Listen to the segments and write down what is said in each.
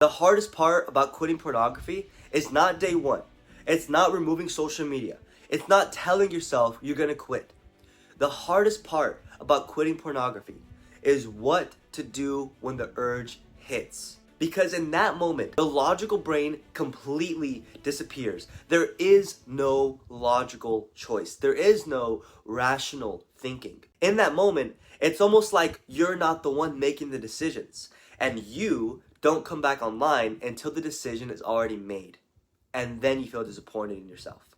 The hardest part about quitting pornography is not day one. It's not removing social media. It's not telling yourself you're gonna quit. The hardest part about quitting pornography is what to do when the urge hits. Because in that moment, the logical brain completely disappears. There is no logical choice. There is no rational thinking. In that moment, it's almost like you're not the one making the decisions, and you don't come back online until the decision is already made. And then you feel disappointed in yourself.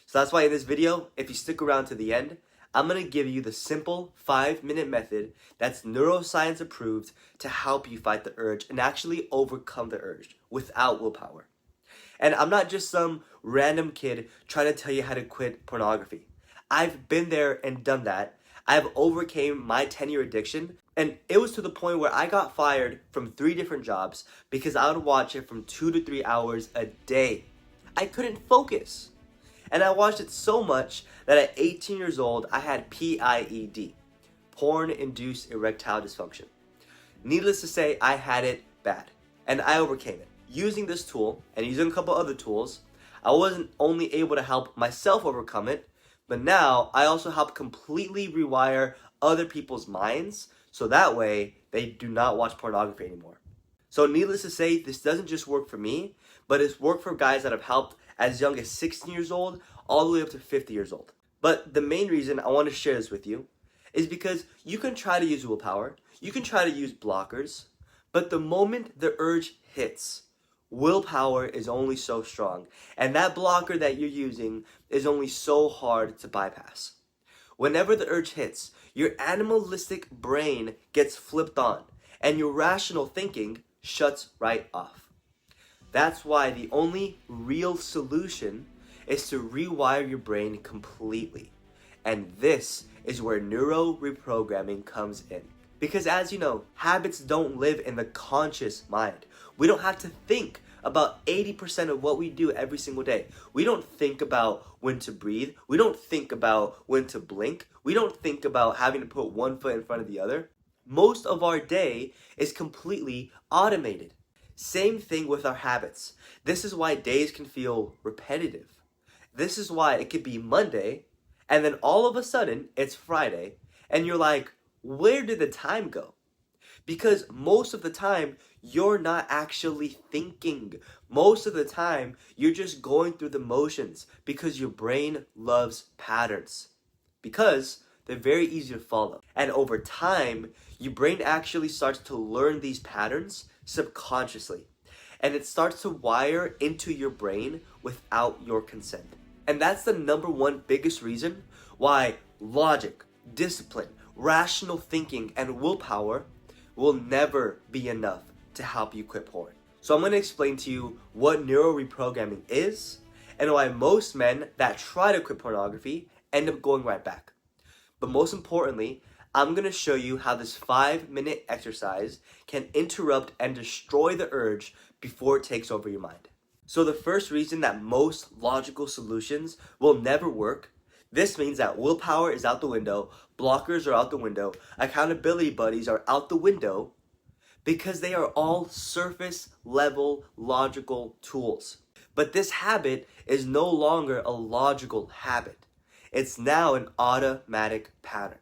So that's why in this video, if you stick around to the end, I'm going to give you the simple 5-minute method that's neuroscience approved to help you fight the urge and actually overcome the urge without willpower. And I'm not just some random kid trying to tell you how to quit pornography. I've been there and done that. I've overcame my 10-year addiction, and it was to the point where I got fired from 3 different jobs because I would watch it from 2 to 3 hours a day. I couldn't focus. And I watched it so much that at 18 years old, I had PIED, porn-induced erectile dysfunction. Needless to say, I had it bad, and I overcame it. Using this tool, and using a couple other tools, I wasn't only able to help myself overcome it, but now I also help completely rewire other people's minds, so that way they do not watch pornography anymore. So needless to say, this doesn't just work for me, but it's worked for guys that have helped as young as 16 years old, all the way up to 50 years old. But the main reason I want to share this with you is because you can try to use willpower, you can try to use blockers, but the moment the urge hits, willpower is only so strong, and that blocker that you're using is only so hard to bypass. Whenever the urge hits, your animalistic brain gets flipped on, and your rational thinking shuts right off. That's why the only real solution is to rewire your brain completely. And this is where neuro reprogramming comes in. Because as you know, habits don't live in the conscious mind. We don't have to think about 80% of what we do every single day. We don't think about when to breathe. We don't think about when to blink. We don't think about having to put one foot in front of the other. Most of our day is completely automated. Same thing with our habits. This is why days can feel repetitive. This is why it could be Monday, and then all of a sudden it's Friday, and you're like, where did the time go? Because most of the time, you're not actually thinking. Most of the time, you're just going through the motions because your brain loves patterns. Because they're very easy to follow. And over time, your brain actually starts to learn these patterns subconsciously. And it starts to wire into your brain without your consent. And that's the number one biggest reason why logic, discipline, rational thinking, and willpower will never be enough to help you quit porn. So I'm going to explain to you what neuro reprogramming is and why most men that try to quit pornography end up going right back. But most importantly, I'm going to show you how this 5-minute exercise can interrupt and destroy the urge before it takes over your mind. So the first reason that most logical solutions will never work, this means that willpower is out the window, blockers are out the window, accountability buddies are out the window, because they are all surface level logical tools. But this habit is no longer a logical habit. It's now an automatic pattern.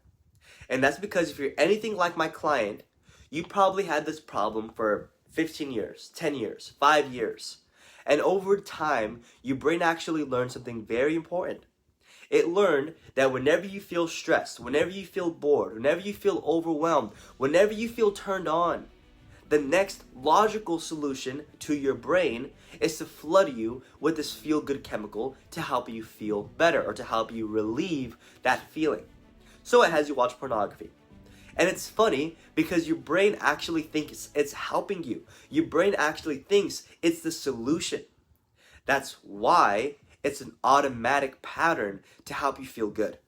And that's because if you're anything like my client, you probably had this problem for 15 years, 10 years, 5 years. And over time, your brain actually learned something very important. It learned that whenever you feel stressed, whenever you feel bored, whenever you feel overwhelmed, whenever you feel turned on, the next logical solution to your brain is to flood you with this feel-good chemical to help you feel better or to help you relieve that feeling. So it has you watch pornography. And it's funny because your brain actually thinks it's helping you. Your brain actually thinks it's the solution. That's why it's an automatic pattern to help you feel good.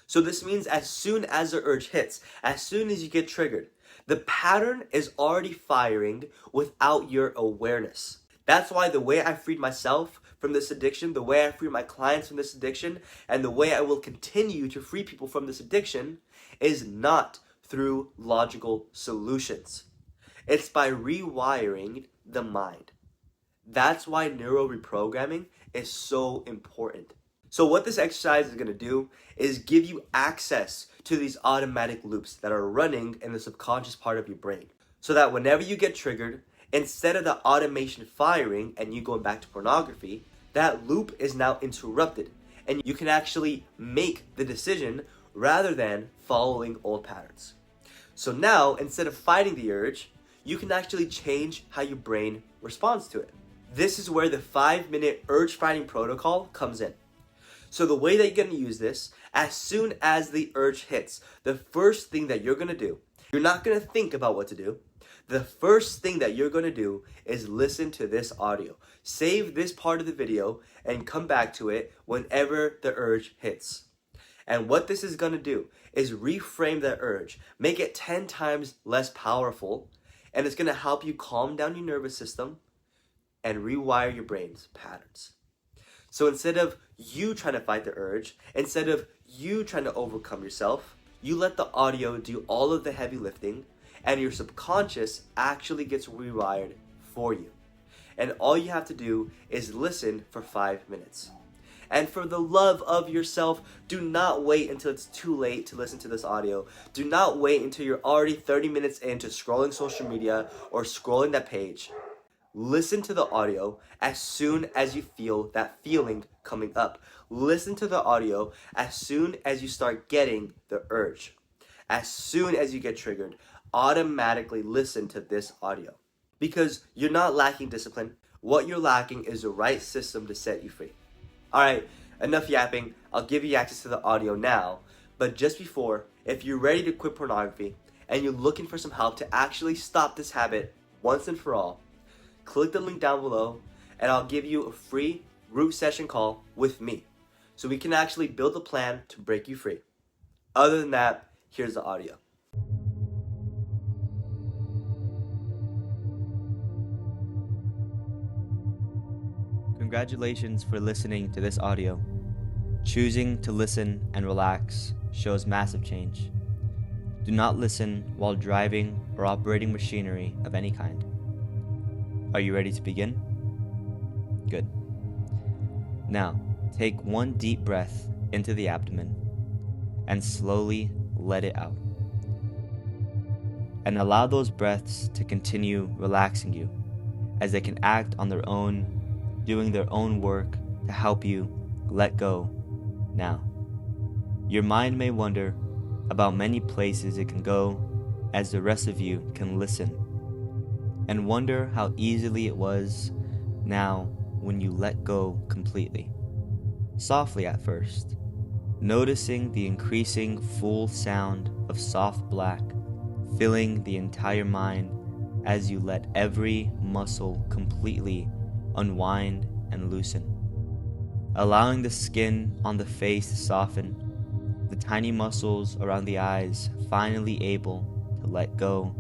So this means as soon as the urge hits, as soon as you get triggered, the pattern is already firing without your awareness. That's why the way I freed myself from this addiction, the way I free my clients from this addiction, and the way I will continue to free people from this addiction is not through logical solutions. It's by rewiring the mind. That's why neuro reprogramming is so important. So what this exercise is going to do is give you access to these automatic loops that are running in the subconscious part of your brain. So that whenever you get triggered, instead of the automation firing and you going back to pornography, that loop is now interrupted and you can actually make the decision rather than following old patterns. So now, instead of fighting the urge, you can actually change how your brain responds to it. This is where the 5-minute urge fighting protocol comes in. So the way that you're going to use this, as soon as the urge hits, the first thing that you're going to do, you're not going to think about what to do. The first thing that you're going to do is listen to this audio. Save this part of the video and come back to it whenever the urge hits. And what this is going to do is reframe that urge, make it 10 times less powerful, and it's going to help you calm down your nervous system and rewire your brain's patterns. So instead of you trying to fight the urge, instead of you trying to overcome yourself, you let the audio do all of the heavy lifting, and your subconscious actually gets rewired for you. And all you have to do is listen for 5 minutes. And for the love of yourself, do not wait until it's too late to listen to this audio. Do not wait until you're already 30 minutes into scrolling social media or scrolling that page. Listen to the audio as soon as you feel that feeling coming up. Listen to the audio as soon as you start getting the urge. As soon as you get triggered, automatically listen to this audio. Because you're not lacking discipline. What you're lacking is the right system to set you free. Alright, enough yapping. I'll give you access to the audio now. But just before, if you're ready to quit pornography and you're looking for some help to actually stop this habit once and for all, click the link down below and I'll give you a free root session call with me so we can actually build a plan to break you free. Other than that, here's the audio. Congratulations for listening to this audio. Choosing to listen and relax shows massive change. Do not listen while driving or operating machinery of any kind. Are you ready to begin? Good. Now, take one deep breath into the abdomen and slowly let it out. And allow those breaths to continue relaxing you as they can act on their own, doing their own work to help you let go now. Your mind may wonder about many places it can go as the rest of you can listen and wonder how easily it was now when you let go completely. Softly at first, noticing the increasing full sound of soft black filling the entire mind as you let every muscle completely unwind and loosen. Allowing the skin on the face to soften, the tiny muscles around the eyes finally able to let go,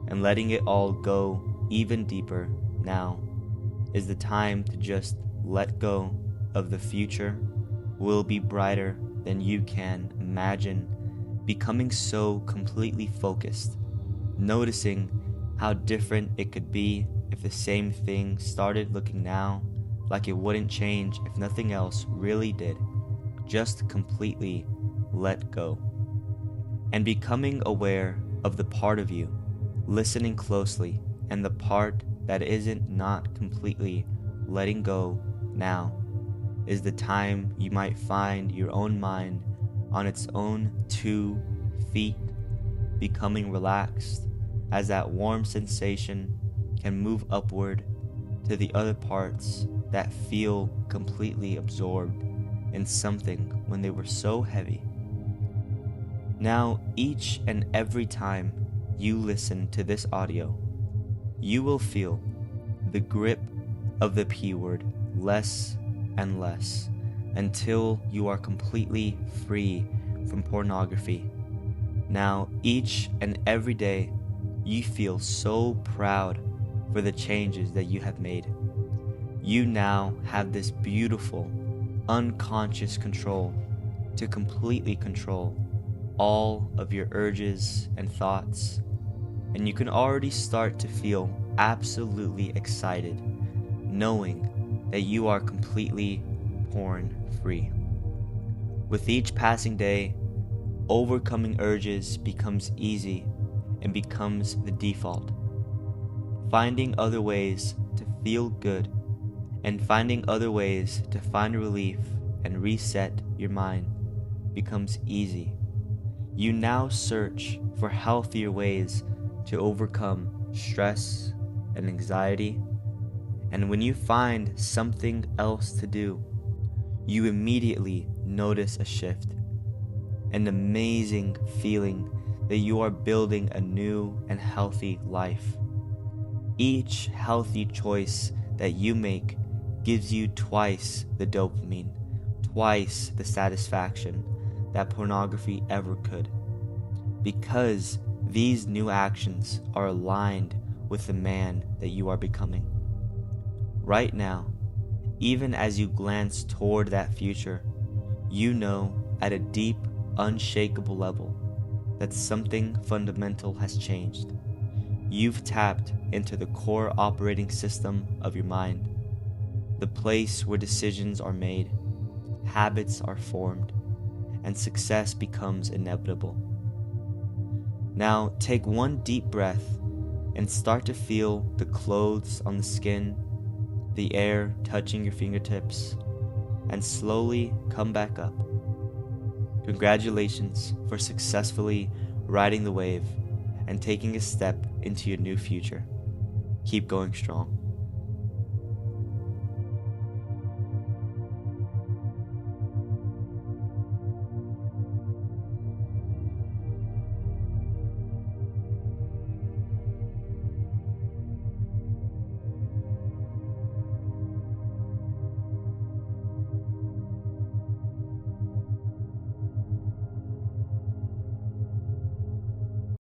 and letting it all go even deeper now is the time to just let go of the future will be brighter than you can imagine, becoming so completely focused, noticing how different it could be if the same thing started looking now like it wouldn't change if nothing else really did. Just completely let go. And becoming aware of the part of you, listening closely, and the part that isn't not completely letting go now is the time you might find your own mind on its own 2 feet, becoming relaxed as that warm sensation can move upward to the other parts that feel completely absorbed in something when they were so heavy. Now, each and every time you listen to this audio, you will feel the grip of the P word less and less until you are completely free from pornography. Now, each and every day, you feel so proud for the changes that you have made. You now have this beautiful, unconscious control to completely control all of your urges and thoughts, and you can already start to feel absolutely excited, knowing that you are completely porn free. With each passing day, overcoming urges becomes easy and becomes the default. Finding other ways to feel good and finding other ways to find relief and reset your mind becomes easy. You now search for healthier ways to overcome stress and anxiety, and when you find something else to do, you immediately notice a shift, an amazing feeling that you are building a new and healthy life. Each healthy choice that you make gives you twice the dopamine, twice the satisfaction that pornography ever could, because these new actions are aligned with the man that you are becoming. Right now, even as you glance toward that future, you know at a deep, unshakable level that something fundamental has changed. You've tapped into the core operating system of your mind, the place where decisions are made, habits are formed, and success becomes inevitable. Now take one deep breath and start to feel the clothes on the skin, the air touching your fingertips, and slowly come back up. Congratulations for successfully riding the wave and taking a step into your new future. Keep going strong.